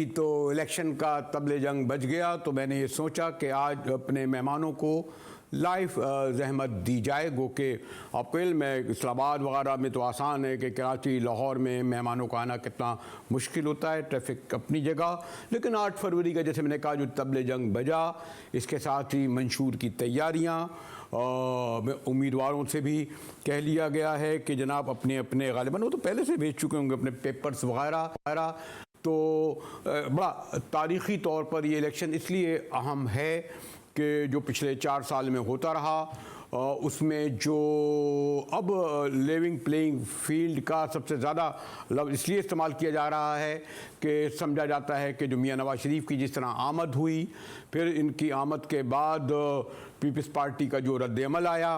तो इलेक्शन का तबले जंग बज गया, तो मैंने ये सोचा कि आज अपने मेहमानों को लाइव ज़हमत दी जाए। गो के आपको इल्म है इस्लामाबाद वगैरह में तो आसान है कि कराची लाहौर में मेहमानों का आना कितना मुश्किल होता है, ट्रैफिक अपनी जगह। लेकिन 8 फरवरी का जैसे मैंने कहा जो तबले जंग बजा, इसके साथ ही मंशूर की तैयारियाँ उम्मीदवारों से भी कह लिया गया है कि जनाब अपने अपने गालिबन, वो तो पहले से भेज चुके होंगे अपने पेपर्स वगैरह। तो बड़ा तारीख़ी तौर पर ये इलेक्शन इसलिए अहम है कि जो पिछले 4 साल में होता रहा उसमें जो अब लेविंग प्लेइंग फील्ड का सबसे ज़्यादा लफ्ज़ इसलिए इस्तेमाल किया जा रहा है कि समझा जाता है कि जो मियाँ नवाज शरीफ की जिस तरह आमद हुई, फिर इनकी आमद के बाद पीपल्स पार्टी का जो रद्द-ए-अमल आया,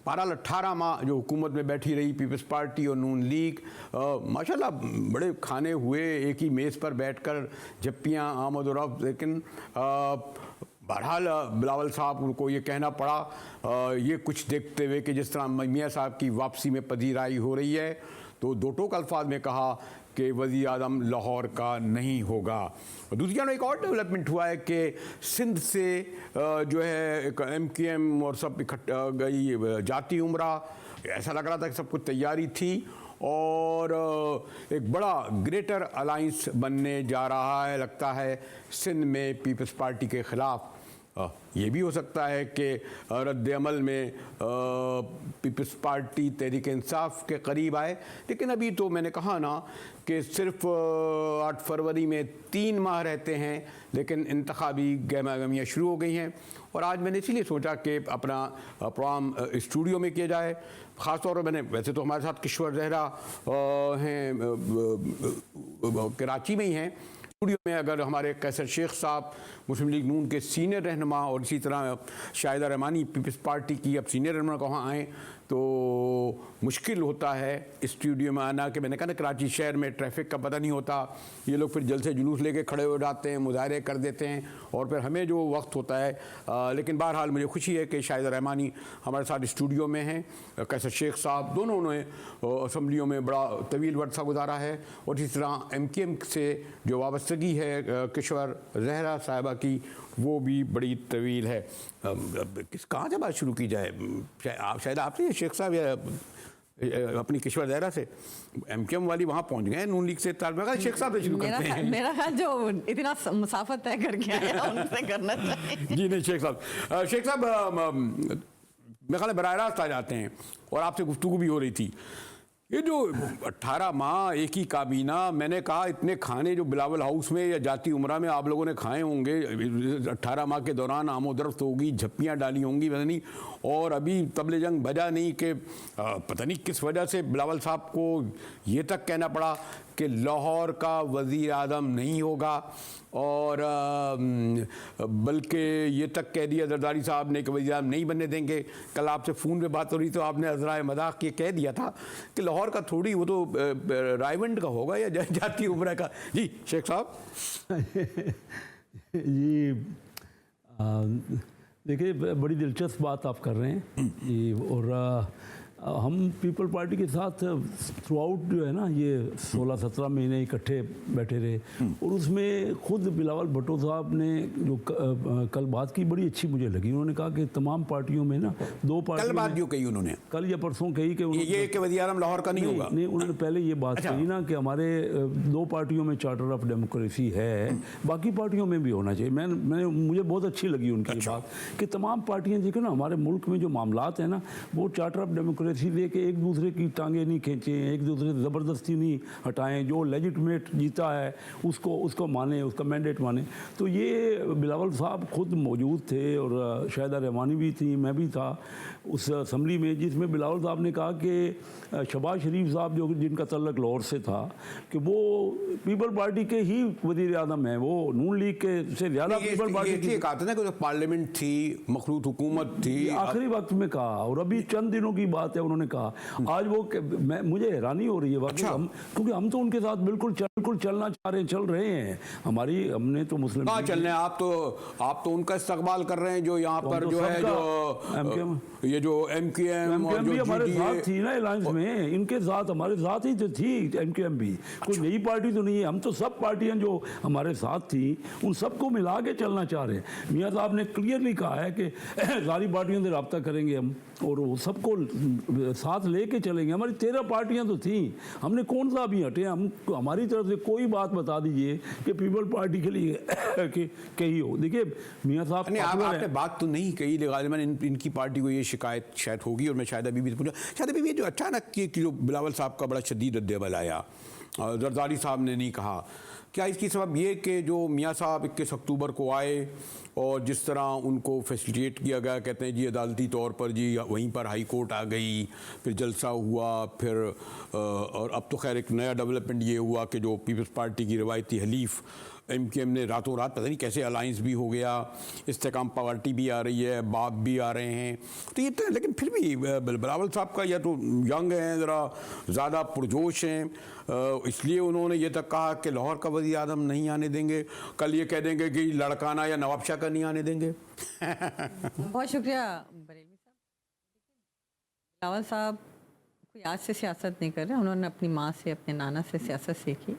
बहरहाल 18 माह जो हुकूमत में बैठी रही पीपल्स पार्टी और नून लीग, माशाल्लाह बड़े खाने हुए, एक ही मेज़ पर बैठकर जप्पियाँ आमद और रफ्त। लेकिन बहरहाल बिलावल साहब को ये कहना पड़ा ये कुछ देखते हुए कि जिस तरह मियाँ साहब की वापसी में पजीराई हो रही है, तो दो टोक अल्फाज में कहा कि वज़ीर आज़म लाहौर का नहीं होगा। दूसरी जानब एक और डेवलपमेंट हुआ है कि सिंध से जो है MKM और सब इकट्ठा गई जाती उम्रा, ऐसा लग रहा था कि सब कुछ तैयारी थी और एक बड़ा ग्रेटर अलाइंस बनने जा रहा है। लगता है सिंध में पीपल्स पार्टी के ख़िलाफ़ ये भी हो सकता है कि रद्द-ए-अमल में पीपल्स पार्टी तहरीक इंसाफ के करीब आए। लेकिन अभी तो मैंने कहा ना कि सिर्फ 8 फरवरी में 3 माह रहते हैं, लेकिन इंतखाबी गहमा-गहमियाँ शुरू हो गई हैं। और आज मैंने इसीलिए सोचा कि अपना प्रोग्राम स्टूडियो में किया जाए। ख़ास तौर पर मैंने वैसे तो हमारे साथ किश्वर ज़हरा हैं, कराची में ही हैं स्टूडियो में। अगर हमारे कैसर शेख साहब मुस्लिम लीग नून के सीनियर रहनुमा और इसी तरह शाहिदा रहमानी पीपल्स पार्टी की अब सीनियर रहनुमा कहाँ आएँ तो मुश्किल होता है स्टूडियो में आना। कि मैंने कहा ना कराची शहर में ट्रैफिक का पता नहीं होता, ये लोग फिर जल्द से जुलूस लेके खड़े हो जाते हैं, मुजाहरे कर देते हैं और फिर हमें जो वक्त होता है। लेकिन बहरहाल मुझे खुशी है कि शाहिदा रहमानी हमारे साथ स्टूडियो में हैं, कैसर शेख साहब दोनों ने असम्बलियों में बड़ा तवील वर्षा गुजारा है। और इसी तरह MKM से जो वाबस्तगी है किश्वर ज़हरा साहिबा की, वो भी बड़ी तवील है। कहाँ से बात शुरू की जाए? शायद आपसे शेख साहब या अपनी किश्वर ज़हरा से? MKM वाली वहाँ पहुँच गए नून लीग से ताल्लुक़। शेख साहब से शुरू करते हैं। मेरा ख्याल जो इतना मुसाफत तय करके आया उनसे करना चाहिए। जी नहीं शेख साहब मेरे ख्याल बराह रास्त आ जाते हैं और आपसे गुफ्तगू भी हो रही थी। ये जो 18 माह एक ही काबीना, मैंने कहा इतने खाने जो बिलावल हाउस में या जाती उमरा में आप लोगों ने खाए होंगे 18 माह के दौरान, आमोदरफ्त होगी, झप्पियाँ डाली होंगी पता नहीं, और अभी तबले जंग बजा नहीं कि पता नहीं किस वजह से बिलावल साहब को ये तक कहना पड़ा कि लाहौर का वज़ीर आज़म नहीं होगा। और बल्कि ये तक कह दिया जरदारी साहब ने कि वज़ीर आज़म नहीं बनने देंगे। कल आपसे फ़ोन पे बात हो रही तो आपने अज़राए मज़ाक ये कह दिया था कि लाहौर का थोड़ी, वो तो रायवंड का होगा या जाती उम्र का। जी शेख साहब। जी देखिए बड़ी दिलचस्प बात आप कर रहे हैं जी। और हम पीपल पार्टी के साथ थ्रू आउट जो है ना ये 16-17 महीने इकट्ठे बैठे रहे। और उसमें खुद बिलावल भुट्टो साहब ने जो कल बात की बड़ी अच्छी मुझे लगी। उन्होंने कहा कि तमाम पार्टियों में ना 2 पार्टी, कल बात जो कही उन्होंने, कल या परसों कही कि ये कि वज़ीर आज़म लाहौर का नहीं होगा। नहीं, उन्होंने पहले ये बात कही ना कि हमारे 2 पार्टियों में चार्टर ऑफ डेमोक्रेसी है, बाकी पार्टियों में भी होना चाहिए। मुझे बहुत अच्छी लगी उनकी बात कि तमाम पार्टियाँ देखो ना, हमारे मुल्क में जो मामलात हैं ना वो चार्टर ऑफ डेमोक्रेसी दे के एक दूसरे की टांगें नहीं खींचें, एक दूसरे से ज़बरदस्ती नहीं हटाएं, जो लेजिटमेट जीता है उसको माने, उसका मैंडेट माने। तो ये बिलावल साहब खुद मौजूद थे और शाहिदा रहमानी भी थी, मैं भी था उस असम्बली में जिसमें बिलावल साहब ने कहा कि शहबाज शरीफ साहब जो जिनका तल्लक लाहौर से था कि वो पीपल पार्टी के ही वज़ीर आज़म हैं, वो नून लीग के से ज़्यादा पीपल पार्टी की। कहा था ना कि पार्लियामेंट थी, मखलूत हुकूमत थी, आखिरी वक्त में कहा। और अभी चंद दिनों की बात बात है उन्होंने कहा। आज वो मुझे हैरानी हो रही है वाकई, क्योंकि हम तो उनके साथ बिल्कुल चलना चाह रहे हैं, चल रहे हैं। हमने तो मुस्लिम कहाँ चल रहे हैं, आप तो उनका इस्तकबाल कर रहे हैं जो यहाँ पर जो है जो ये जो एमक्यूएम भी हमारे साथ थी ना अलायंस में, इनके साथ हमारे साथ ही तो थी एमक्यूएम भी। कोई नई पार्टी तो नहीं है, हम तो सब पार्टियां जो हमारे साथ थी उन सबको मिला के चलना चाह रहे हैं। मियाँ साहब ने क्लियरली कहा है कि सारी पार्टियों से रब्ता करेंगे हम और वो सबको साथ लेके चलेंगे। हमारी 13 पार्टियां तो थी, हमने कौन सा अभी हटे। हम हमारी तरफ से कोई बात बता दीजिए कि पीपल पार्टी के लिए कि कही हो। देखिए मियाँ साहब आपने बात तो नहीं कही, लेकिन इनकी पार्टी को ये शिकायत शायद होगी, और मैं शायद अभी भी पूछा, शायद अभी भी जो अचानक की जो बिलावल साहब का बड़ा शदीद रद्द-ए-अमल आया, जरदारी साहब ने नहीं कहा, क्या इसकी सबब ये कि जो मियाँ साहब 21 अक्टूबर को आए और जिस तरह उनको फैसिलिटेट किया गया, कहते हैं जी अदालती तौर पर जी वहीं पर हाई कोर्ट आ गई, फिर जलसा हुआ, फिर और अब तो खैर एक नया डेवलपमेंट ये हुआ कि जो पीपल्स पार्टी की रवायती हलीफ एमक्यूएम ने रातों रात पता नहीं कैसे अलायंस भी हो गया, इस्तेकाम पार्टी भी आ रही है, बाप भी आ रहे हैं, तो ये तो लेकिन फिर भी बिलावल साहब का या तो यंग हैं, ज़रा ज़्यादा पुरजोश हैं, इसलिए उन्होंने ये तक कहा कि लाहौर का वज़ीर आज़म नहीं आने देंगे, कल ये कह देंगे कि लड़काना या नवाब शाह का नहीं आने देंगे। बहुत शुक्रिया बरेलवी साहब। बिलावल साहब कोई आज से सियासत नहीं कर रहे, उन्होंने अपनी माँ से अपने नाना से सियासत सीखी,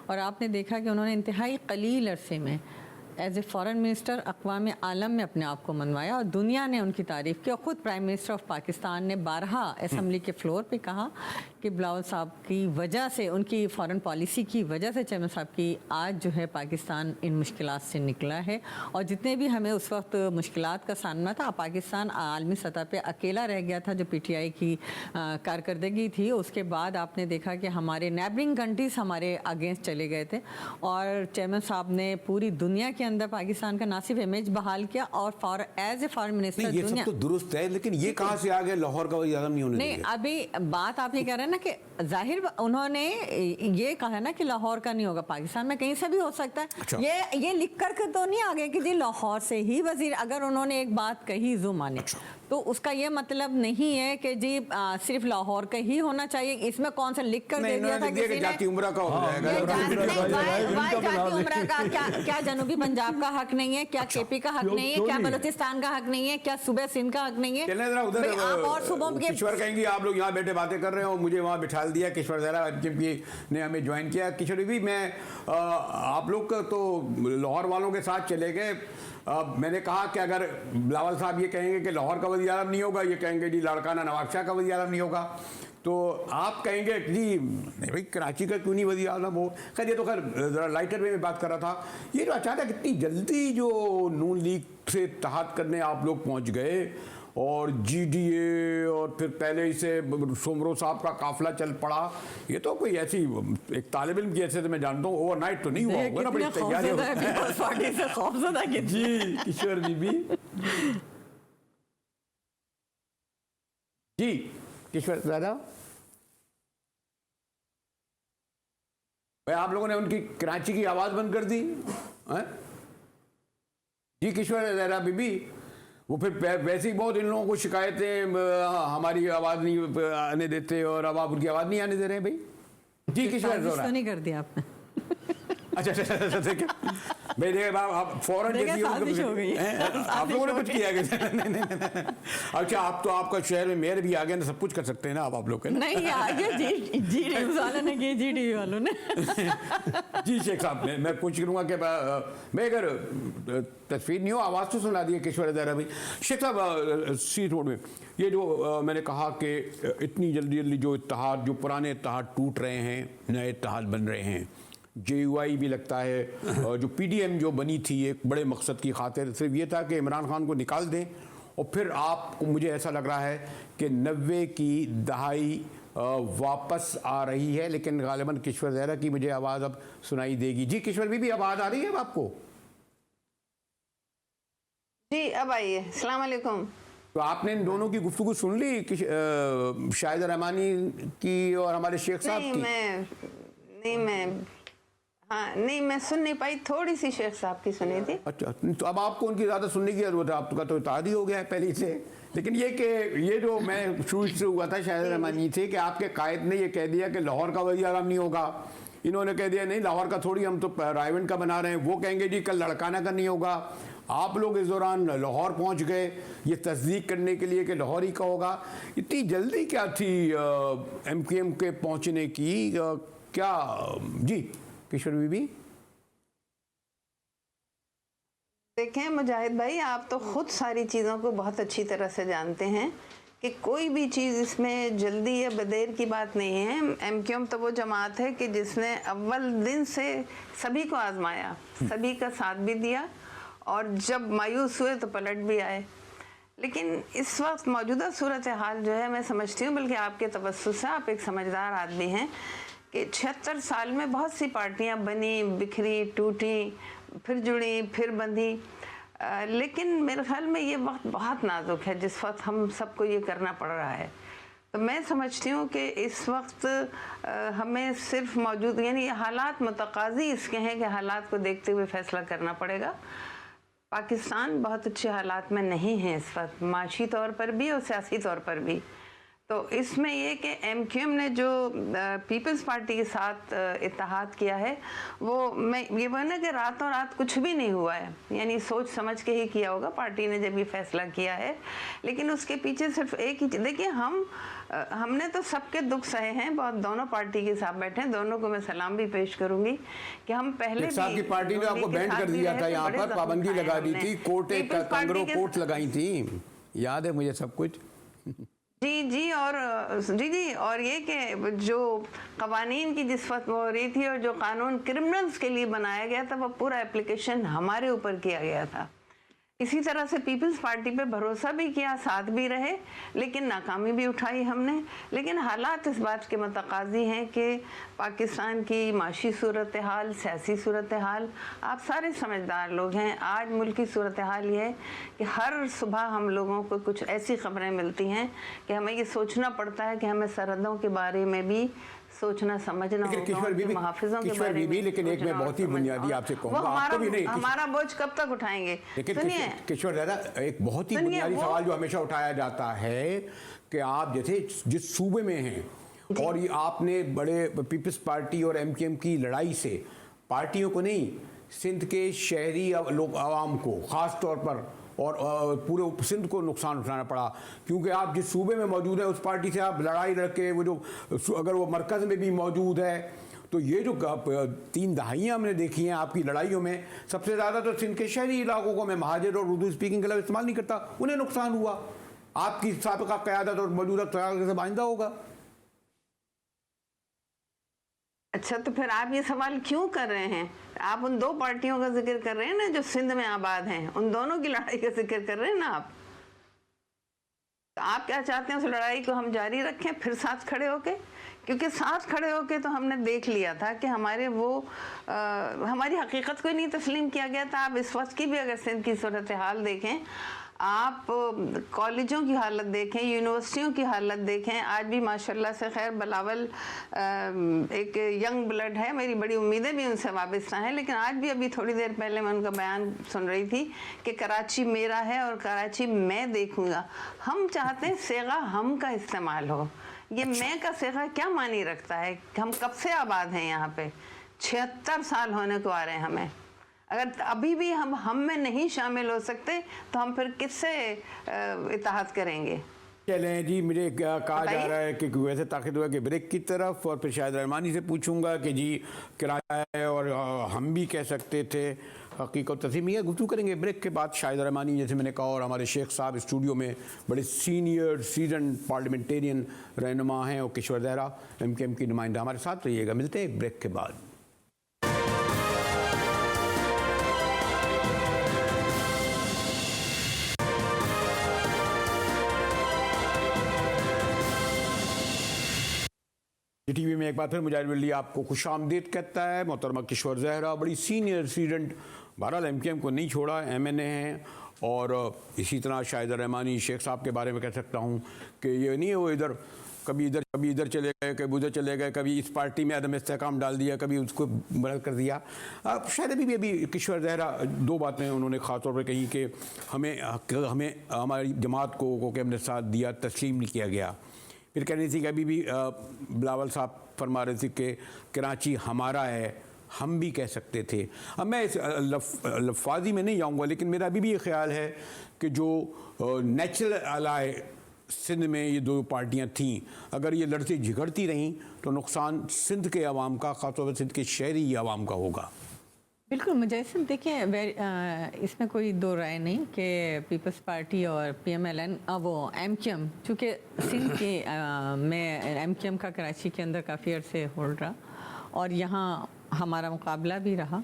और आपने देखा कि उन्होंने इंतहाई कलील अरसे में एज ए फॉरेन मिनिस्टर अक़वाम आलम में अपने आप को मनवाया और दुनिया ने उनकी तारीफ़ की। और ख़ुद प्राइम मिनिस्टर ऑफ पाकिस्तान ने 12 असम्बली के फ्लोर पे कहा कि बिलावल साहब की वजह से, उनकी फ़ॉरेन पॉलिसी की वजह से चेयरमैन साहब की आज जो है पाकिस्तान इन मुश्किलात से निकला है। और जितने भी हमें उस वक्त मुश्किलात का सामना था, पाकिस्तान आलमी सतह पे अकेला रह गया था जो पीटीआई की कारकर्दगी थी। उसके बाद आपने देखा कि हमारे नेबरिंग कंट्रीज़ हमारे अगेंस्ट चले गए थे, और चेयरमैन साहब ने पूरी दुनिया के अंदर पाकिस्तान का ना सिर्फ इमेज बहाल किया और एज ए फॉरेन मिनिस्टर ये सब तो दुरुस्त है, लेकिन ये कहाँ से आ गया लाहौर का वज़ीर आज़म नहीं होने देंगे? नहीं, अभी बात आप ये कह रहे हैं ना कि जाहिर उन्होंने ये कहा ना कि लाहौर का नहीं होगा, पाकिस्तान में कहीं से भी हो सकता है। अच्छा। ये लिख कर के तो नहीं आ गए कि जी लाहौर से ही वजीर, अगर उन्होंने एक बात कही जो माने, तो उसका ये मतलब नहीं है कि जी सिर्फ लाहौर का ही होना चाहिए। इसमें कौन सा लिख कर दे दिया था किसी ने? जाती उम्रा का हो जाएगा। जाती उम्रा का क्या जनूबी पंजाब का हक नहीं है? क्या केपी का हक नहीं है? क्या बलूचिस्तान का हक नहीं है? क्या सूबे सिंध का हक नहीं है? उधर आप और सूबों के किश्वर कहेंगे आप लोग यहाँ बैठे बातें कर रहे हो, मुझे वहाँ बिठा दिया किश्वर ज़रा ने हमें ज्वाइन किया। किशोर भी मैं आप लोग तो लाहौर वालों के साथ चले गए। मैंने कहा कि अगर बिलावल साहब ये कहेंगे कि लाहौर का वज़ीर आज़म नहीं होगा, ये कहेंगे जी लड़काना नवाब शाह का वज़ीर आज़म नहीं होगा, तो आप कहेंगे जी नहीं भाई कराची का क्यों नहीं वज़ीर आज़म हो। खैर ये तो खैर ज़रा लाइटर वे में बात कर रहा था। ये जो अचानक इतनी जल्दी जो नून लीग से इत्तेहाद करने आप लोग पहुँच गए, और जीडीए और फिर पहले ही से सोमरो साहब का काफिला चल पड़ा, ये तो कोई ऐसी एक तालिब इल्म की ऐसे तो मैं जानता हूँ ओवरनाइट तो नहीं हुआ होगा ना, बड़ी तैयारी। जी किशोर बीबी जी, किशोर दादा भाई, आप लोगों ने उनकी कराची की आवाज़ बंद कर दी है? जी किशोर दादा बीबी, वो फिर वैसे ही बहुत इन लोगों को शिकायतें हमारी आवाज़ नहीं आने देते और अब आप उनकी आवाज़ नहीं आने दे रहे हैं भाई। जी किशोर तो नहीं कर दिया आपने? अच्छा भाई देखिए आप फौरन आप लोगों ने कुछ किया नहीं। अच्छा आप तो आपका शहर में मेयर भी आ गए ना, सब कुछ कर सकते हैं ना आप लोग नहीं आगे जी न्यूज़ वालों ने की, जी टीवी वालों ने। जी शेख साहब मैं पूछ करूँगा कि मैं अगर तस्वीर नहीं हो आवाज़ तो सुना दी है किशोर ज़रा भाई। शेख साहब सी रोड में ये जो मैंने कहा कि इतनी जल्दी जो इत्तेहाद, जो पुराने इत्तेहाद टूट रहे हैं, नए इत्तेहाद बन रहे हैं, JUI भी लगता है, जो PDM जो बनी थी एक बड़े मकसद की खातिर सिर्फ ये था कि इमरान खान को निकाल दें, और फिर आपको मुझे ऐसा लग रहा है कि 90 की दहाई वापस आ रही है, लेकिन गालिबन किशोर ज़हरा की मुझे आवाज़ अब सुनाई देगी। जी किशोर भी आवाज़ आ रही है अब आपको? जी अब आइए। अस्सलाम वालेकुम। तो आपने इन दोनों की गुफ्तगू सुन ली शाहिद रहमानी की और हमारे शेख साहब की? नहीं मैं हाँ नहीं, मैं सुन नहीं पाई, थोड़ी सी शेख साहब की सुनी थी। अच्छा, तो अब आपको उनकी ज़्यादा सुनने की जरूरत है, आपका तो इत्तेहादी हो गया है पहले से। लेकिन ये कि ये जो मैं शुरू से हुआ था शायद रहमानी थे कि आपके कायद ने ये कह दिया कि लाहौर का वज़ीर आज़म नहीं होगा, इन्होंने कह दिया नहीं लाहौर का थोड़ी, हम तो रायवंड का बना रहे हैं, वो कहेंगे जी कल लड़काना का नहीं होगा। आप लोग इस दौरान लाहौर पहुंच गए ये तस्दीक करने के लिए कि लाहौर ही का होगा। इतनी जल्दी क्या थी MKM के पहुंचने की? क्या जी किशोर बीबी? देखें मुजाहिद भाई, आप तो खुद सारी चीज़ों को बहुत अच्छी तरह से जानते हैं कि कोई भी चीज़ इसमें जल्दी या बदेर की बात नहीं है। MKM तो वो जमात है कि जिसने अव्वल दिन से सभी को आजमाया, सभी का साथ भी दिया और जब मायूस हुए तो पलट भी आए। लेकिन इस वक्त मौजूदा सूरत हाल जो है, मैं समझती हूँ, बल्कि आपके तवज्जुह से, आप एक समझदार आदमी हैं, कि 76 साल में बहुत सी पार्टियाँ बनी, बिखरी, टूटी, फिर जुड़ी, फिर बंधी। लेकिन मेरे ख्याल में ये वक्त बहुत नाजुक है जिस वक्त हम सबको ये करना पड़ रहा है। तो मैं समझती हूँ कि इस वक्त हमें सिर्फ मौजूद, यानी हालात मुतकाज़ी इसके हैं कि हालात को देखते हुए फैसला करना पड़ेगा। पाकिस्तान बहुत अच्छे हालात में नहीं है इस वक्त, माशी तौर पर भी और सियासी तौर पर भी। तो इसमें ये कि MKM ने जो पीपल्स पार्टी के साथ इत्तेहाद किया है, वो मैं ये बोलना कि रातों रात कुछ भी नहीं हुआ है, यानी सोच समझ के ही किया होगा पार्टी ने जब ये फैसला किया है। लेकिन उसके पीछे सिर्फ एक ही, देखिए हमने तो सबके दुख सहे हैं, बहुत दोनों पार्टी के साथ बैठे हैं, दोनों को मैं सलाम भी पेश करूंगी कि हम पहले भी की पार्टी ने आपको बैंड कर दिया था, यहाँ पर पाबंदी लगा दी थी, कोर्ट लगाई थी, याद है मुझे सब कुछ। जी और ये कि जो कवानीन की जिस वक्त वो हो रही थी और जो कानून क्रिमिनल्स के लिए बनाया गया था, वो पूरा एप्लीकेशन हमारे ऊपर किया गया था। इसी तरह से पीपल्स पार्टी पे भरोसा भी किया, साथ भी रहे, लेकिन नाकामी भी उठाई हमने। लेकिन हालात इस बात के मुतकाज़ी हैं कि पाकिस्तान की माशी सूरत हाल, सियासी सूरत हाल, आप सारे समझदार लोग हैं। आज मुल्क की सूरत हाल ये है कि हर सुबह हम लोगों को कुछ ऐसी खबरें मिलती हैं कि हमें ये सोचना पड़ता है कि हमें सरहदों के बारे में भी सोचना समझना होगा, मुहाफिजों के बारे में। लेकिन एक मैं बहुत ही बुनियादी आपसे कहूँगा, आपको भी नहीं, हमारा बोझ कब तक उठाएंगे? सुनिए किशोर दादा, एक बहुत ही बुनियादी सवाल जो हमेशा उठाया जाता है कि आप जैसे जिस सूबे में हैं और ये आपने बड़े पीपल्स पार्टी और MKM की लड़ाई से पार्टियों को नहीं, सिंध के शहरी लोग आवाम को खास तौर पर और पूरे सिंध को नुकसान उठाना पड़ा, क्योंकि आप जिस सूबे में मौजूद है उस पार्टी से आप लड़ाई लड़के वो जो अगर वो मरकज़ में भी मौजूद है, तो ये जो 3 दहाइयाँ हमने देखी हैं आपकी लड़ाइयों में, सबसे ज़्यादा तो सिंध के शहरी इलाकों को, मैं महाजर और उर्दू स्पीकिंग के लफ्ज़ इस्तेमाल नहीं करता, उन्हें नुकसान हुआ। आपकी साबिक़ा क़यादत और मौजूदा क़यादत से बाइंदा होगा। अच्छा, तो फिर आप ये सवाल क्यों कर रहे हैं? आप उन 2 पार्टियों का जिक्र कर रहे हैं ना जो सिंध में आबाद हैं, उन दोनों की लड़ाई का जिक्र कर रहे हैं ना आप। तो आप क्या चाहते हैं, उस लड़ाई को हम जारी रखें फिर साथ खड़े होके? क्योंकि साथ खड़े होके तो हमने देख लिया था कि हमारे हमारी हकीकत को ही नहीं तस्लीम किया गया था। आप इस वक्त की भी अगर सिंध की सूरत हाल देखें, आप कॉलेजों की हालत देखें, यूनिवर्सिटियों की हालत देखें, आज भी माशाल्लाह से, खैर बिलावल एक यंग ब्लड है, मेरी बड़ी उम्मीदें भी उनसे वाबस्ता हैं, लेकिन आज भी अभी थोड़ी देर पहले मैं उनका बयान सुन रही थी कि कराची मेरा है और कराची मैं देखूंगा। हम चाहते हैं सेगा हम का इस्तेमाल हो। ये मैं का सेगा क्या मानी रखता है? हम कब से आबाद हैं यहाँ पे, 76 साल होने को आ रहे हैं हमें। अगर अभी भी हम में नहीं शामिल हो सकते तो हम फिर किससे इत्तेहाद करेंगे? चलें जी, मुझे क्या कहा जा रहा है कि वैसे ताक़िद हुआ कि ब्रेक की तरफ, और फिर शायद रहमानी से पूछूंगा कि जी किराया है और हम भी कह सकते थे हकीकत तस्लीम है। गुफ्तगू करेंगे ब्रेक के बाद। शायद रहमानी जैसे मैंने कहा, और हमारे शेख साहब स्टूडियो में बड़े सीनियर सीजन पार्लियामेंटेरियन रहनुमा हैं, और किशोर ज़हरा MKM की नुमाइंदा हमारे साथ रहिएगा। मिलते हैं एक ब्रेक के बाद। टीवी में एक बार फिर मुजाहिद वली आपको खुशामदीद कहता है। मोहतरमा किशोर ज़हरा बड़ी सीनियर सीडेंट, बहरहाल MKM को नहीं छोड़ा, MNA हैं, और इसी तरह शाहिद रहमानी शेख साहब के बारे में कह सकता हूँ कि ये नहीं है वो इधर कभी इधर चले गए, कभी उधर चले गए, कभी इस पार्टी में अदम इस्तेहकाम डाल दिया, कभी उसको मदद कर दिया। शायद अभी किश्वर ज़हरा 2 बातें उन्होंने ख़ास तौर पर कही कि हमें हमारी जमात को कि हमने साथ दिया, तस्लीम नहीं किया गया। फिर कह रही थी कि अभी भी बिलावल साहब फरमा रहे थे कि कराची हमारा है, हम भी कह सकते थे। अब मैं इस लफाजी में नहीं जाऊँगा, लेकिन मेरा अभी भी ये ख्याल है कि जो नेचुरल अलाय सिंध में ये 2 पार्टियां थीं, अगर ये लड़ती झगड़ती रहीं तो नुकसान सिंध के अवाम का, ख़ासतौर पर सिंध के शहरी अवाम का होगा। बिल्कुल मुजस्सिम, देखिए इसमें कोई 2 राय नहीं कि पीपल्स पार्टी और PMLN वो MQM, चूँकि सिंध के में MQM का कराची के अंदर काफ़ी अर्से होल्ड रहा और यहाँ हमारा मुकाबला भी रहा,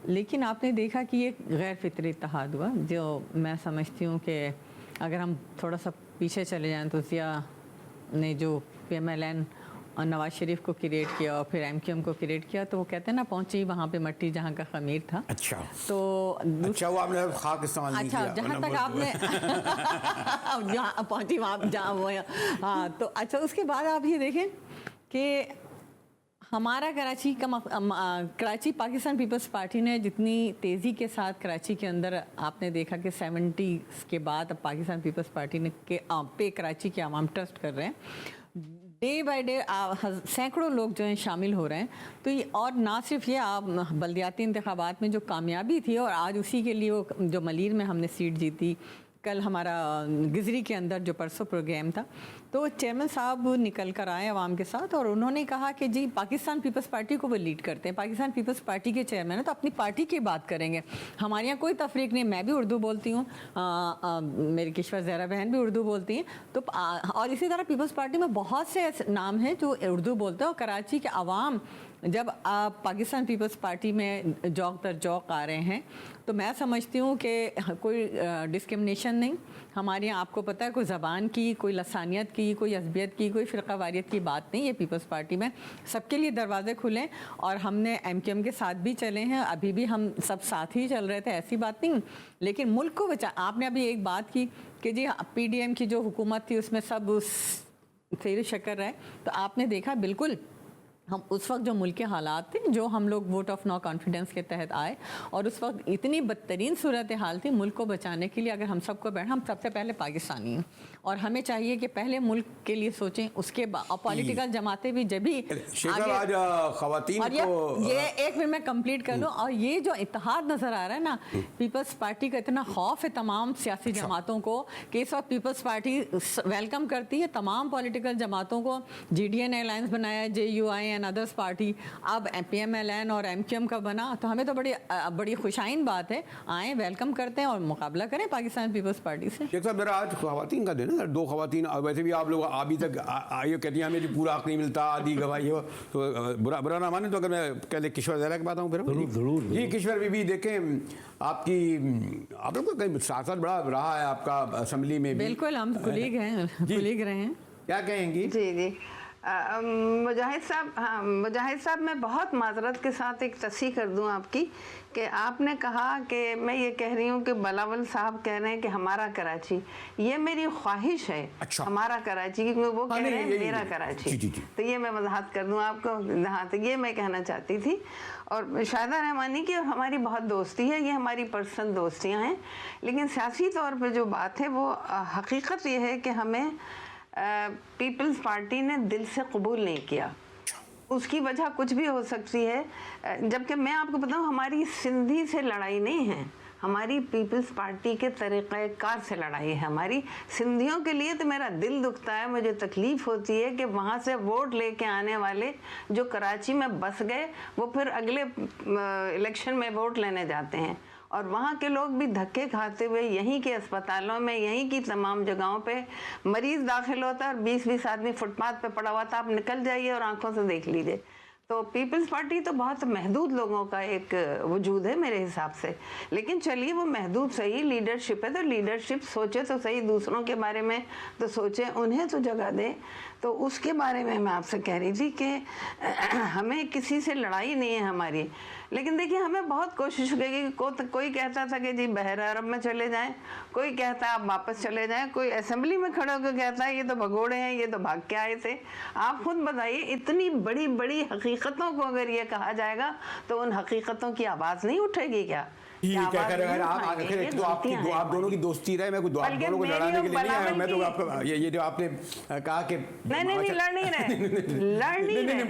लेकिन आपने देखा कि ये गैर फितरी इत्तेहाद हुआ, जो मैं समझती हूँ कि अगर हम थोड़ा सा पीछे चले जाएं तो ज़िया ने जो PMLN और नवाज शरीफ को क्रिएट किया और फिर MQM को क्रिएट किया, तो वो कहते हैं ना, पहुंची वहाँ पे मट्टी जहाँ का खमीर था। अच्छा, तो अच्छा वो आपने खाक इस्तेमाल नहीं किया। जहाँ तक आपने जहाँ पहुँची वहाँ जहाँ वो, हाँ, तो अच्छा उसके बाद आप ये देखें कि हमारा कराची पाकिस्तान पीपल्स पार्टी ने जितनी तेज़ी के साथ कराची के अंदर, आपने देखा कि 70s के बाद अब पाकिस्तान पीपल्स पार्टी ने पे कराची के आवाम ट्रस्ट कर रहे हैं, डे बाय डे सैकड़ों लोग जो हैं शामिल हो रहे हैं। तो ये, और ना सिर्फ ये, आप बल्दियाती इंतखाबात में जो कामयाबी थी और आज उसी के लिए वो जो मलीर में हमने सीट जीती, कल हमारा गिजरी के अंदर जो परसों प्रोग्राम था, तो चेयरमैन साहब निकल कर आए अवाम के साथ और उन्होंने कहा कि जी पाकिस्तान पीपल्स पार्टी को वो लीड करते हैं, पाकिस्तान पीपल्स पार्टी के चेयरमैन है तो अपनी पार्टी की बात करेंगे, हमारे यहाँ कोई तफरीक नहीं। मैं भी उर्दू बोलती हूँ, मेरी किश्वर ज़हरा बहन भी उर्दू बोलती हैं, तो और इसी तरह पीपल्स पार्टी में बहुत से नाम हैं जो उर्दू बोलते हैं। और कराची के अवाम जब आप पाकिस्तान पीपल्स पार्टी में जौक दर जौक आ रहे हैं, तो मैं समझती हूँ कि कोई डिस्क्रिमिनेशन नहीं हमारे यहाँ। आपको पता है, कोई ज़बान की, कोई लसानियत की, कोई अज़बियत की, कोई फ़िरका वारियत की बात नहीं है। पीपल्स पार्टी में सबके लिए दरवाजे खुले और हमने MQM के साथ भी चले हैं, अभी भी हम सब साथ ही चल रहे थे, ऐसी बात नहीं। लेकिन मुल्क को बचा, आपने अभी एक बात की कि जी PDM की जो हुकूमत थी उसमें सब उस सैर शक्कर रहे, तो आपने देखा बिल्कुल हम उस वक्त जो मुल्क के हालात थे, जो हम लोग वोट ऑफ नो कॉन्फिडेंस के तहत आए और उस वक्त इतनी बदतरीन सूरत हाल थी, मुल्क को बचाने के लिए अगर हम सबको बैठे, हम सबसे पहले पाकिस्तानी हैं और हमें चाहिए कि पहले मुल्क के लिए सोचें, उसके बाद और पॉलिटिकल जमातें भी जब भी आज खवातीन और ये एक मिनट में कंप्लीट कर लूँ। और ये जो इत्तेहाद नज़र आ रहा है ना, पीपल्स पार्टी का इतना खौफ है तमाम सियासी जमातों को कि इस वक्त पीपल्स पार्टी वेलकम करती है तमाम पॉलिटिकल जमातों को। GDA ने अलायंस बनाया, JUI एंड अदर्स पार्टी, अब PMLN और MQM का बना, तो हमें तो बड़ी खुशाइन बात है, आए वेलकम करते हैं और मुकाबला करें पाकिस्तान पीपल्स पार्टी से। एक साहब, आज खवातीन का दिन है, 2 खवातीन, वैसे भी आप लोग अभी तक ये कहती हैं हमें पूरा हक नहीं मिलता, आदि गवाही हो, तो बुरा ना माने तो अगर मैं पहले किश्वर ज़हरा की बात आऊँ फिर जरूर जी। किश्वर बीबी, देखें आप लोग कहीं साथ बड़ा रहा है आपका असेंबली में भी। बिल्कुल, हम कुलीग हैं, कुलीग रहे हैं। क्या कहेंगी? जी मुजाहिद साहब, हाँ मुजाहिद साहब, मैं बहुत माजरत के साथ एक तस्हीह कर दूं आपकी कि आपने कहा कि मैं ये कह रही हूँ कि बिलावल साहब कह रहे हैं कि हमारा कराची, ये मेरी ख्वाहिश है। अच्छा। हमारा कराची, क्योंकि वो कह रहे हैं मेरा कराची। जी। तो ये मैं वजाहत कर दूँ आपको, हाँ, तो ये मैं कहना चाहती थी। और शाहिदा रहमानी की हमारी बहुत दोस्ती है, ये हमारी पर्सनल दोस्तियाँ हैं, लेकिन सियासी तौर पर जो बात है वो हकीकत ये है कि हमें पीपल्स पार्टी ने दिल से कबूल नहीं किया। उसकी वजह कुछ भी हो सकती है, जबकि मैं आपको बताऊं हमारी सिंधी से लड़ाई नहीं है, हमारी पीपल्स पार्टी के तरीक़ाकार से लड़ाई है। हमारी सिंधियों के लिए तो मेरा दिल दुखता है, मुझे तकलीफ़ होती है कि वहाँ से वोट लेके आने वाले जो कराची में बस गए, वो फिर अगले इलेक्शन में वोट लेने जाते हैं और वहाँ के लोग भी धक्के खाते हुए यहीं के अस्पतालों में, यहीं की तमाम जगहों पे मरीज़ दाखिल होता है और 20-20 आदमी फुटपाथ पे पड़ा हुआ था, आप निकल जाइए और आंखों से देख लीजिए। तो पीपल्स पार्टी तो बहुत महदूद लोगों का एक वजूद है मेरे हिसाब से, लेकिन चलिए वो महदूद सही, लीडरशिप है तो लीडरशिप सोचे तो सही, दूसरों के बारे में तो सोचे, उन्हें तो जगह दे। तो उसके बारे में मैं आपसे कह रही थी कि हमें किसी से लड़ाई नहीं है हमारी। लेकिन देखिए हमें बहुत कोशिश की कि कोई कहता था कि जी बहरा अरब में चले जाएं, कोई कहता है आप वापस चले जाएं, कोई असेंबली में खड़े होकर कहता है ये तो भगोड़े हैं, ये तो भाग के आए थे। आप खुद बताइए, इतनी बड़ी बड़ी हकीकतों को अगर ये कहा जाएगा तो उन हकीकतों की आवाज़ नहीं उठेगी क्या? क्या कर रहे हैं आप? तो आप दोनों की दोस्ती रहे, मैं दोनों को लड़ाने के लिए नहीं आया। मैं तो आपको ये जो आपने कहा कि नहीं लड़ नहीं रहे, लड़ नहीं रहे।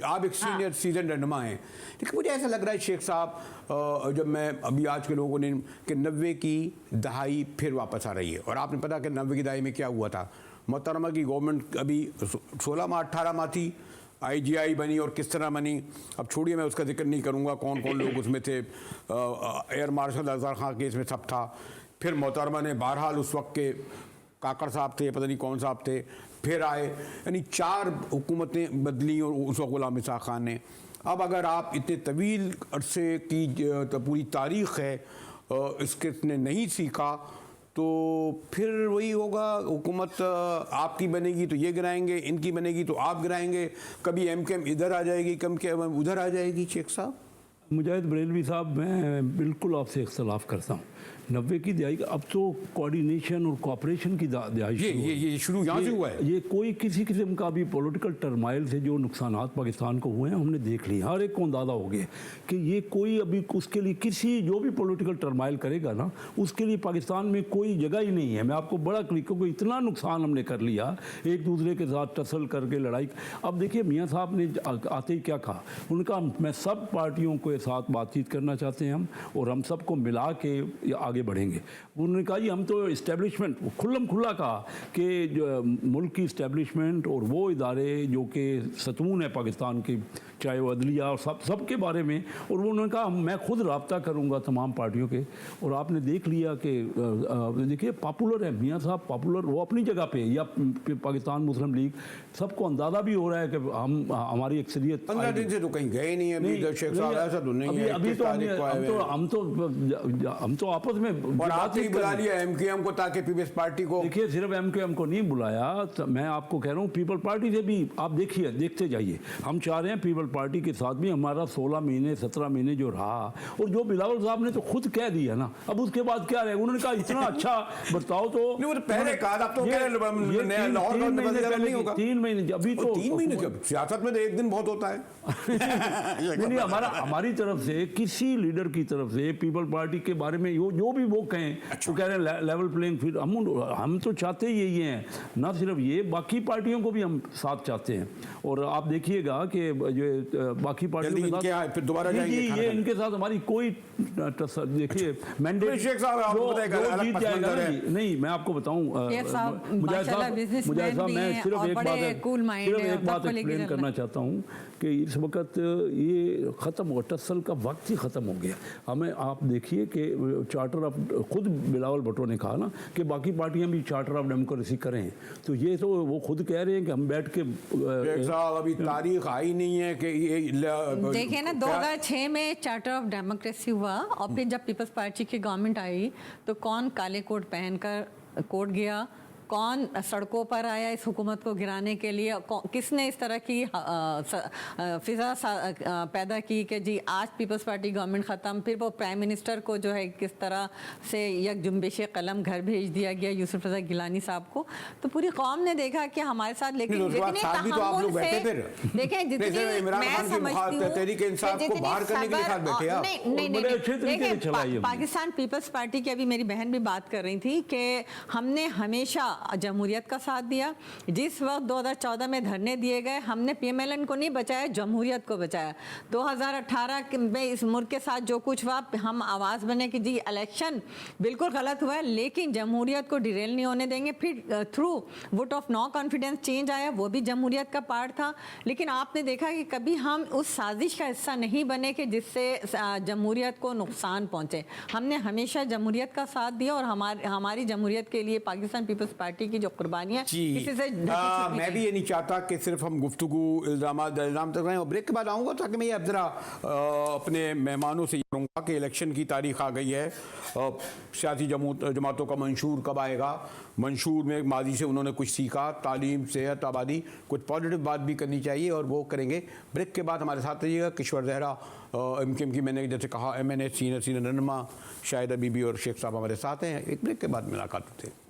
आप एक सीनियर सीजन रहनुमा हैं, लेकिन मुझे ऐसा लग रहा है शेख साहब, जब मैं अभी आज के लोगों ने कि 90 की दहाई फिर वापस आ रही है, और आपने पता कि 90 की दहाई में क्या हुआ था। मोहतरमा की गवर्नमेंट अभी 16 माह 18 माह थी, IGI बनी और किस तरह बनी, अब छोड़िए, मैं उसका जिक्र नहीं करूँगा कौन कौन लोग उसमें थे। एयर मार्शल अजहर खां केस में सब था। फिर मोहतरमा ने बहरहाल उस वक्त के काकड़ साहब थे, पता नहीं कौन साहब थे, फिर आए, यानी 4 हुकूमतें बदली और उस वक्त गुलाम इसाक खान ने। अब अगर आप इतने तवील अरसे की पूरी तारीख़ है, इसने नहीं सीखा तो फिर वही होगा, हुकूमत आपकी बनेगी तो ये गिराएंगे, इनकी बनेगी तो आप गिराएंगे, कभी MKM इधर आ जाएगी, कभी उधर आ जाएगी। शेख साहब, मुजाहिद बरेलवी साहब, मैं बिल्कुल आपसे इख्तलाफ करता हूँ। 90 की दहाई अब तो कोऑर्डिनेशन और कोऑपरेशन की दहाई ये शुरू यहाँ से हुआ है। ये कोई किसी किस्म का भी पॉलिटिकल टर्माइल से जो नुकसानात पाकिस्तान को हुए हैं हमने देख लिए, हर एक को अंदाज़ा हो गया कि ये कोई अभी उसके लिए किसी जो भी पॉलिटिकल टर्माइल करेगा ना, उसके लिए पाकिस्तान में कोई जगह ही नहीं है। मैं आपको बड़ा क्लिकों को इतना नुकसान हमने कर लिया, एक दूसरे के साथ टसल करके लड़ाई। अब देखिए मियाँ साहब ने आते ही क्या कहा, उनका मैं सब पार्टियों के साथ बातचीत करना चाहते हैं हम, और हम सबको मिला के आगे बढ़ेंगे। उन्होंने कहा जी हम तो इस्टेब्लिशमेंट खुल्लम खुल्ला कहा कि जो मुल्क की इस्टेब्लिशमेंट और वो इदारे जो कि सतून है पाकिस्तान की, चाहे वो अदलिया और सब के बारे में, और उन्होंने कहा मैं खुद रब्ता करूंगा तमाम पार्टियों के। और आपने देख लिया कि देखिए पॉपुलर है मियाँ साहब, पॉपुलर वो अपनी जगह पे, या पाकिस्तान मुस्लिम लीग, सबको अंदाज़ा भी हो रहा है कि हम हमारी अक्सरियत 15 दिन से तो कहीं गए नहीं है शेख साहब, ऐसा तो नहीं है। अभी तो हम तो आपस में और आपने ही बुला लिया MKM को ताकि पीपल्स पार्टी को। देखिए सिर्फ MKM को नहीं बुलाया, तो मैं आपको कह रहा हूँ पीपल पार्टी से भी आप देखिए, देखते जाइए। हम चाह रहे हैं पीपल पार्टी के साथ भी हमारा 16 महीने 17 महीने जो रहा, और जो बिलावल साहब ने तो खुद कह दिया ना, अब उसके बाद क्या रहे, उन्होंने कहा इतना अच्छा बर्ताव तो पहले कहा था, तो 3 महीने, अभी तो 3 महीने जब सियासत में तो एक दिन बहुत होता है। नहीं, हमारी तरफ से किसी लीडर की तरफ से पीपल पार्टी के बारे में जो भी वो कहें, तो कह रहे हैं लेवल प्लेइंग फील्ड, हम तो चाहते ही यही हैं। ना सिर्फ ये, बाकी पार्टियों को भी हम साथ चाहते हैं। और आप देखिएगा कि जो बाकी पार्टियों के साथ फिर दोबारा जाएंगे, ये इनके साथ हमारी कोई देखिए मैंडेट जीत जाएगा नहीं। मैं आपको बताऊं मुजाहिद साहब, मैं सिर्फ एक बात एक्सप्लेन करना चाहता हूं कि इस वक्त ये ख़त्म हो, टसल का वक्त ही ख़त्म हो गया। हमें आप देखिए कि चार्टर ऑफ, खुद बिलावल भुट्टो ने कहा ना कि बाकी पार्टियां भी चार्टर ऑफ डेमोक्रेसी करें, तो ये तो वो खुद कह रहे हैं कि हम बैठ के अभी तारीख आई नहीं है कि ये देखिए ना 2006 में चार्टर ऑफ डेमोक्रेसी हुआ, और फिर जब पीपल्स पार्टी की गवर्नमेंट आई तो कौन काले कोट पहनकर कोर्ट गया, कौन सड़कों पर आया इस हुकूमत को गिराने के लिए, किसने इस तरह की फिजा पैदा की कि जी आज पीपल्स पार्टी गवर्नमेंट ख़त्म, फिर वो प्राइम मिनिस्टर को जो है किस तरह से एक जुम्बिश कलम घर भेज दिया गया यूसुफ रज़ा गिलानी साहब को। तो पूरी कौम ने देखा कि हमारे साथ, लेकिन देखें जितनी पाकिस्तान पीपल्स पार्टी की, अभी मेरी बहन भी बात कर रही थी कि हमने हमेशा जमहूरियत का साथ दिया। जिस वक्त 2014 में धरने दिए गए, हमने PMLN को नहीं बचाया, जमहूरियत को बचाया। 2018 में इस मुल्क के साथ जो कुछ हुआ, हम आवाज़ बने कि जी इलेक्शन बिल्कुल गलत हुआ है, लेकिन जमहूरियत को डिरेल नहीं होने देंगे। फिर through vote of no confidence change आया, वो भी जमहूरियत का पार्ट था। लेकिन आपने देखा कि कभी हम उस साजिश का हिस्सा नहीं बने कि जिससे जमहूरियत को नुकसान पहुँचे। हमने हमेशा जमहूरियत का साथ दिया, और हमारी जमहूरियत के लिए पाकिस्तान पीपल्स पार्टी की जो कुर्बानियां जी किसी से ढकी छुपी मैं भी ये नहीं चाहता कि सिर्फ हम गुफ्तगू इल्ज़ाम तक रहें और ब्रेक के बाद आऊँगा ताकि मैं ये अब ज़रा अपने मेहमानों से ये कहूँगा कि इलेक्शन की तारीख आ गई है। सियासी जमातों का मंशूर कब आएगा, मंशूर में माजी से उन्होंने कुछ सीखा, तालीम, सेहत, आबादी, कुछ पॉजिटिव बात भी करनी चाहिए और वो करेंगे। ब्रेक के बाद हमारे साथ रहिएगा। किश्वर जहरा MKM की, मैंने जैसे कहा MNA सीनियर रहनुमा शाहिदा बीबी और शेख साहब हमारे साथ हैं। एक ब्रेक के बाद मुलाकात होती है।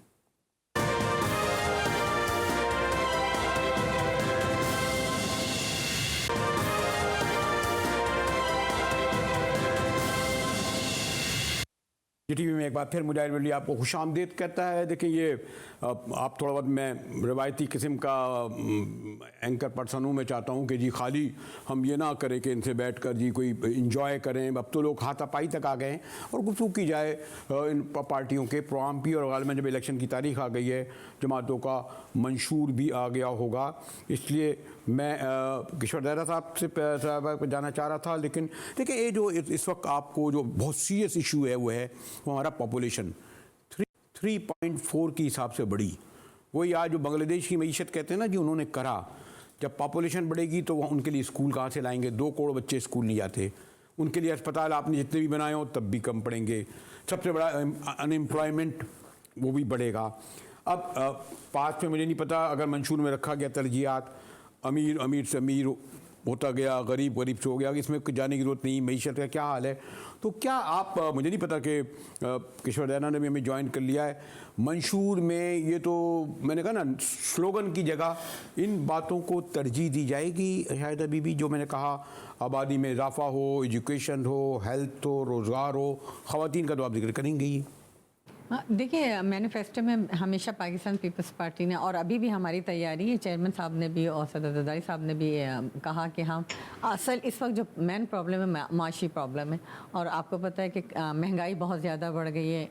टीवी में एक बार फिर मुजाहिद वली आपको खुशामदीद कहता है। देखिए ये आप थोड़ा बहुत, मैं रिवायती किस्म का एंकर पर्सन हूँ। मैं चाहता हूँ कि जी खाली हम ये ना करें कि इनसे बैठकर जी कोई इंजॉय करें। अब तो लोग हाथापाई तक आ गए हैं और गुफ्तगू की जाए इन पार्टियों के प्रोग्राम की। और गालिबन जब इलेक्शन की तारीख आ गई है, जमातों का मंशूर भी आ गया होगा, इसलिए मैं किश्वर जहरा साहब से जाना चाह रहा था। लेकिन देखिए ये जो इस वक्त आपको जो बहुत सीरियस इशू है वो है वो हमारा पॉपुलेशन 3.4 के हिसाब से बढ़ी। वही आज जो बांग्लादेश की मईशत कहते हैं ना जी, उन्होंने करा। जब पॉपुलेशन बढ़ेगी तो उनके लिए स्कूल कहाँ से लाएंगे? 2 करोड़ बच्चे स्कूल नहीं जाते। उनके लिए अस्पताल आपने जितने भी बनाए हो तब भी कम पड़ेंगे। सबसे बड़ा अनएम्प्लॉयमेंट वो भी बढ़ेगा। अब पास में मुझे नहीं पता, अगर मंशूर में रखा गया तरजीहात, अमीर से अमीर होता गया, गरीब से हो गया, इसमें जाने की जरूरत नहीं। मईशत का क्या हाल है? तो क्या आप, मुझे नहीं पता कि किश्वर जहरा ने भी हमें ज्वाइन कर लिया है मंशूर में। ये तो मैंने कहा ना, स्लोगन की जगह इन बातों को तरजीह दी जाएगी शाहिदा बीबी, जो मैंने कहा आबादी में इजाफा हो, एजुकेशन हो, हेल्थ हो, रोज़गार हो, ख़वातीन का तो आप जिक्र करेंगे ही। देखिए मैनिफेस्टो में हमेशा पाकिस्तान पीपल्स पार्टी ने, और अभी भी हमारी तैयारी है, चेयरमैन साहब ने भी और सदर जरदारी साहब ने भी कहा कि हम असल इस वक्त जो मेन प्रॉब्लम है माशी प्रॉब्लम है। और आपको पता है कि महंगाई बहुत ज़्यादा बढ़ गई है,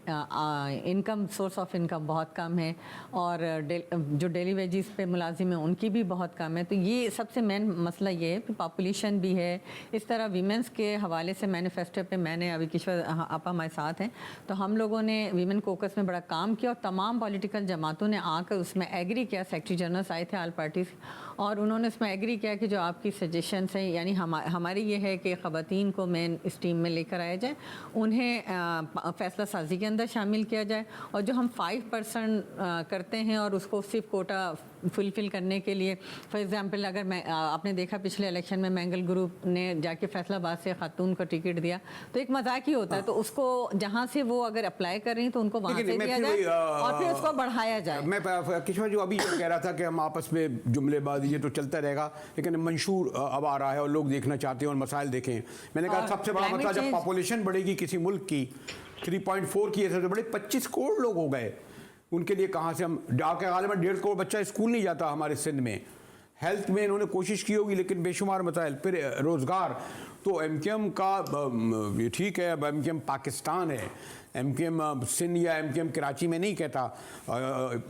इनकम, सोर्स ऑफ इनकम बहुत कम है, और जो डेली वेजेस पे मुलाजिम हैं उनकी भी बहुत कम है। तो ये सबसे मेन मसला ये है कि पॉपुलेशन भी है। इस तरह वीमेंस के हवाले से मैनिफेस्टो पे मैंने अभी किश्वर आपा हमारे साथ हैं, तो हम लोगों ने वीमेन कोकस में बड़ा काम किया और तमाम पॉलिटिकल जमातों ने आकर उसमें एग्री किया। सेक्रेटरी जनरल्स आए थे ऑल पार्टीज, और उन्होंने उसमें एग्री किया कि जो आपकी सजेशंस हैं, यानी हमारी ये है कि ख़वातीन को मेन इस टीम में लेकर आया जाए, उन्हें फ़ैसला साजी के अंदर शामिल किया जाए, और जो हम 5% करते हैं और उसको सिर्फ कोटा फुलफ़िल करने के लिए, फॉर एग्ज़ाम्पल अगर मैं आपने देखा पिछले इलेक्शन में मैंगल ग्रुप ने जाके फैसलाबाद से खातून को टिकट दिया, तो एक मजाक ही होता है। तो उसको जहाँ से वो अगर अप्लाई कर रही हैं तो उनको वहाँ से दिया जाए और फिर उसको बढ़ाया जाए। मैं किश्वर जो अभी कह रहा था कि हम आपस में जुमलेबाजी ये तो चलता रहेगा, लेकिन मंशूर अब आ रहा है और लोग देखना चाहते हैं और मसाइल देखें। मैंने कहा सबसे बड़ा मसला जब पॉपुलेशन बढ़ेगी किसी मुल्क की, 3.4 की सबसे बड़े 25 करोड़ लोग हो गए, उनके लिए कहाँ से हम जाके, गालिबन 1.5 करोड़ बच्चा स्कूल नहीं जाता हमारे सिंध में। हेल्थ में इन्होंने कोशिश की होगी लेकिन बेशुमार मसाइल। फिर रोज़गार तो MKM का ये ठीक है, अब MKM पाकिस्तान है, MKM सिंध या MKM कराची में नहीं कहता।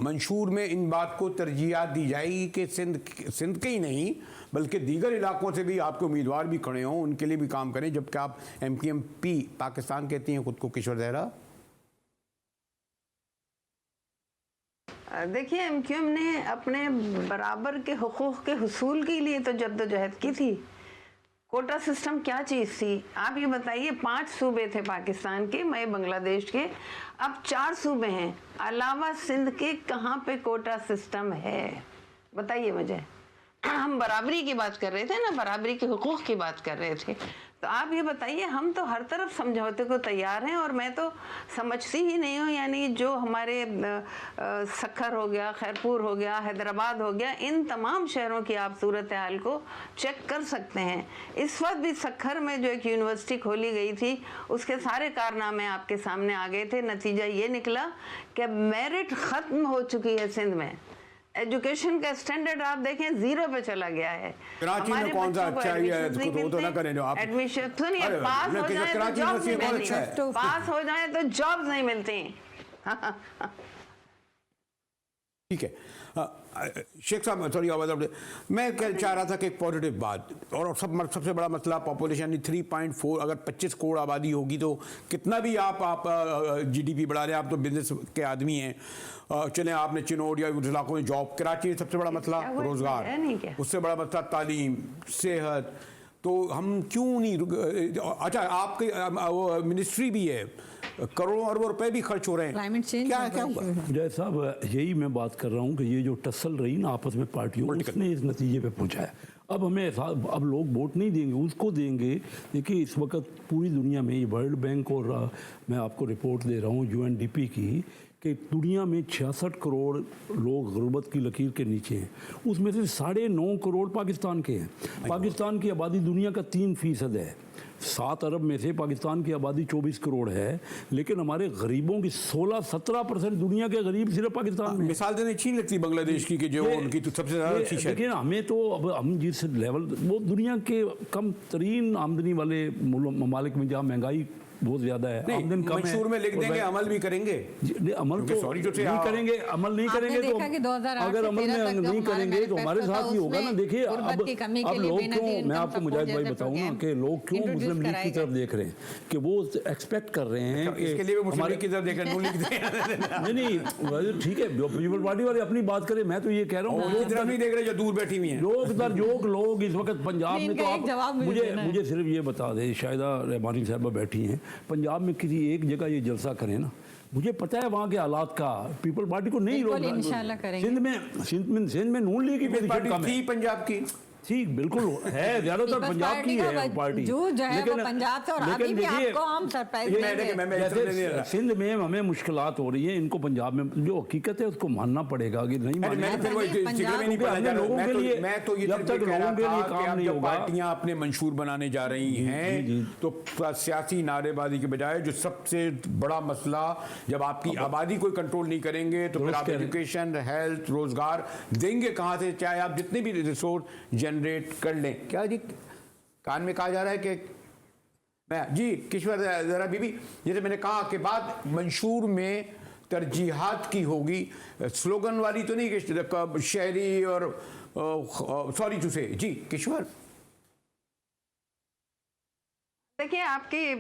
मंशूर में इन बात को तरजीह दी जाएगी कि सिंध के ही नहीं बल्कि दीगर इलाकों से भी आपके उम्मीदवार भी खड़े हों, उनके लिए भी काम करें, जबकि आप MKMP पाकिस्तान कहती हैं खुद को। किश्वर जहरा, देखिए MKM ने अपने बराबर के हुकूक के हुसूल के लिए तो जद्दोजहद की थी। कोटा सिस्टम क्या चीज़ थी आप ये बताइए। 5 सूबे थे पाकिस्तान के, मैं बांग्लादेश के, अब 4 सूबे हैं, अलावा सिंध के कहाँ पे कोटा सिस्टम है बताइए मुझे। हम बराबरी की बात कर रहे थे ना, बराबरी के हुकूक की बात कर रहे थे, तो आप ये बताइए। हम तो हर तरफ समझौते को तैयार हैं, और मैं तो समझती ही नहीं हूँ, यानी जो हमारे सक्खर हो गया, खैरपुर हो गया, हैदराबाद हो गया, इन तमाम शहरों की आप सूरत हाल को चेक कर सकते हैं। इस वक्त भी सक्खर में जो एक यूनिवर्सिटी खोली गई थी उसके सारे कारनामे आपके सामने आ गए थे। नतीजा ये निकला कि मेरिट ख़त्म हो चुकी है सिंध में। एजुकेशन का स्टैंडर्ड आप देखें 0 पे चला गया है। कराची में कौन सा अच्छा है तो ना करें जो आप एडमिशन, सुनिए, पास हो जाए तो जॉब नहीं मिलती, पास हो जाए तो जॉब नहीं मिलती। ठीक है। शेख साहब थोड़ी आवाज़ मैं चाह रहा था कि एक पॉजिटिव बात, और सबसे बड़ा मसला पॉपुलेशन 3.4, अगर 25 करोड़ आबादी होगी तो कितना भी आप GDP बढ़ा रहे हैं, आप तो बिजनेस के आदमी हैं, चले आपने चिनौर या उस इलाकों में जॉब, कराची में सबसे बड़ा मसला रोज़गार, उससे बड़ा मसला तालीम, सेहत, तो हम क्यों नहीं अच्छा आपकी मिनिस्ट्री भी है, करोड़ों अरबों रुपए भी खर्च हो रहे हैं, क्लाइमेट चेंज क्या हुआ? जय साहब, यही मैं बात कर रहा हूँ कि ये जो टसल रही ना आपस में पार्टियों, उसने इस नतीजे पे पहुंचाया। अब हमें अब लोग वोट नहीं देंगे, उसको देंगे। देखिए इस वक्त पूरी दुनिया में ये वर्ल्ड बैंक और मैं आपको रिपोर्ट दे रहा हूँ UNDP की, कि दुनिया में 66 करोड़ लोग गुर्बत की लकीर के नीचे हैं, उसमें से 9.5 करोड़ पाकिस्तान के हैं। पाकिस्तान की आबादी दुनिया का 3% है। 7 अरब में से पाकिस्तान की आबादी 24 करोड़ है, लेकिन हमारे गरीबों की 16-17% दुनिया के गरीब सिर्फ पाकिस्तान में। मिसाल देने अच्छी लगती बांग्लादेश की कि जो उनकी तो सबसे ज़्यादा अच्छी है। लेकिन हमें तो अब हम जिस लेवल, वो दुनिया के कम तरीन आमदनी वाले ममालिक में जहाँ महंगाई बहुत ज्यादा है, आमदन कम है, मंशूर में लिख देंगे, अमल भी करेंगे। अमल तो सॉरी जो नहीं करेंगे, अमल नहीं करेंगे तो अगर अमल में नहीं करेंगे तो हमारे साथ ही होगा ना। देखिए अब लोग क्यों, मैं आपको मुजाहिद भाई बताऊँ ना कि लोग क्यों मुस्लिम लीग की तरफ देख रहे हैं, कि वो एक्सपेक्ट कर रहे हैं कि इसके लिए मुस्लिम लीग की तरफ देख रहे हैं। नहीं ठीक है, पीपल पार्टी वाले अपनी बात करें, मैं तो ये कह रहा हूँ नहीं देख रहे जो दूर बैठी हुई हैं लोग इस वक्त पंजाब में। तो आप मुझे सिर्फ ये बता दें, शायदा रहमानी साहबा बैठी हैं, पंजाब में किसी एक जगह ये जलसा करें ना, मुझे पता है वहाँ के हालात का, पीपल पार्टी को नहीं रोक, सिंध में नून लीग की पार्टी थी पंजाब की, ठीक बिल्कुल है, ज्यादातर पंजाब की है पार्टी, लेकिन पंजाब से, और अभी भी आपको हम सरप्राइज सिंध में हमें मुश्किलात हो रही है, इनको पंजाब में जो हकीकत है उसको मानना पड़ेगा कि नहीं मैं तो ये जब तक लोगों के लिए काम नहीं होगा, पार्टियां अपने मंशूर बनाने जा रही हैं तो सियासी नारेबाजी के बजाय जो सबसे बड़ा मसला, जब आपकी आबादी कोई कंट्रोल नहीं करेंगे तो फिर आप एजुकेशन, हेल्थ, रोजगार देंगे कहाँ से, चाहे आप जितने भी रिसोर्स जनरेट कर लें। क्या जी कान में कहा जा रहा है कि मैं जी किश्वर जरा बीबी, जैसे मैंने कहा कि बात मंशूर में तरजीहात की होगी, स्लोगन वाली तो नहीं कि शहरी और सॉरी टू से। जी किश्वर, देखिए आपकी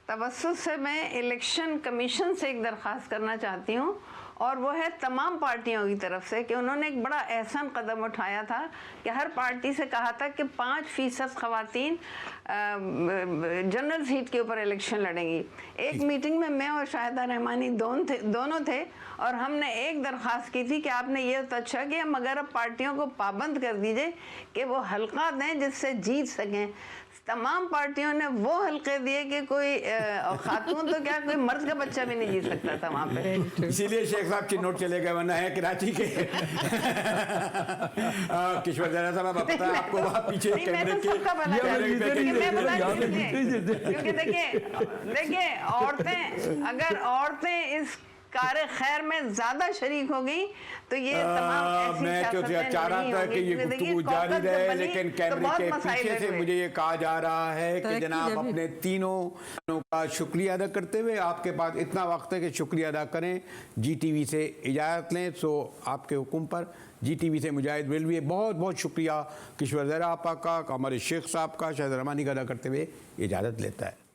तवज्जुह से मैं इलेक्शन कमीशन से एक दरख्वास्त करना चाहती हूँ, और वो है तमाम पार्टियों की तरफ से, कि उन्होंने एक बड़ा एहसन कदम उठाया था कि हर पार्टी से कहा था कि 5% खवातीन जनरल सीट के ऊपर इलेक्शन लड़ेंगी। एक मीटिंग में मैं और शाहिदा रहमानी दोनों थे, और हमने एक दरख्वास्त की थी कि आपने ये तो अच्छा कि हम अगर अब पार्टियों को पाबंद कर दीजिए कि वो हल्का दें जिससे जीत सकें। तमाम पार्टियों ने वो हल्के दिए कि कोई खातून तो क्या, कोई मर्द का बच्चा भी नहीं जीत सकता था वहाँ पे। इसीलिए शेख साहब चिन्नौर चले गए, वरना है कराची के। किश्वर जरा साहब पता है आपको वहाँ पीछे कैमरे के, क्योंकि देखिए औरतें इस कार खैर में ज्यादा शरीक हो गई तो ये तमाम मैं तो चाह रहा था कि ये गुफ्तगू जारी रहे, लेकिन कैमरे के पीछे से मुझे ये कहा जा रहा है कि जनाब अपने तीनों का शुक्रिया अदा करते हुए आपके पास इतना वक्त है कि शुक्रिया अदा करें, GTV से इजाज़त लें। सो आपके हुक्म पर GTV से मुजाहिद रेलवे बहुत बहुत शुक्रिया किश्वर ज़रा आपा का, हमारे शेख साहब का, शाहिद रहमानी का अदा करते हुए इजाज़त लेता है।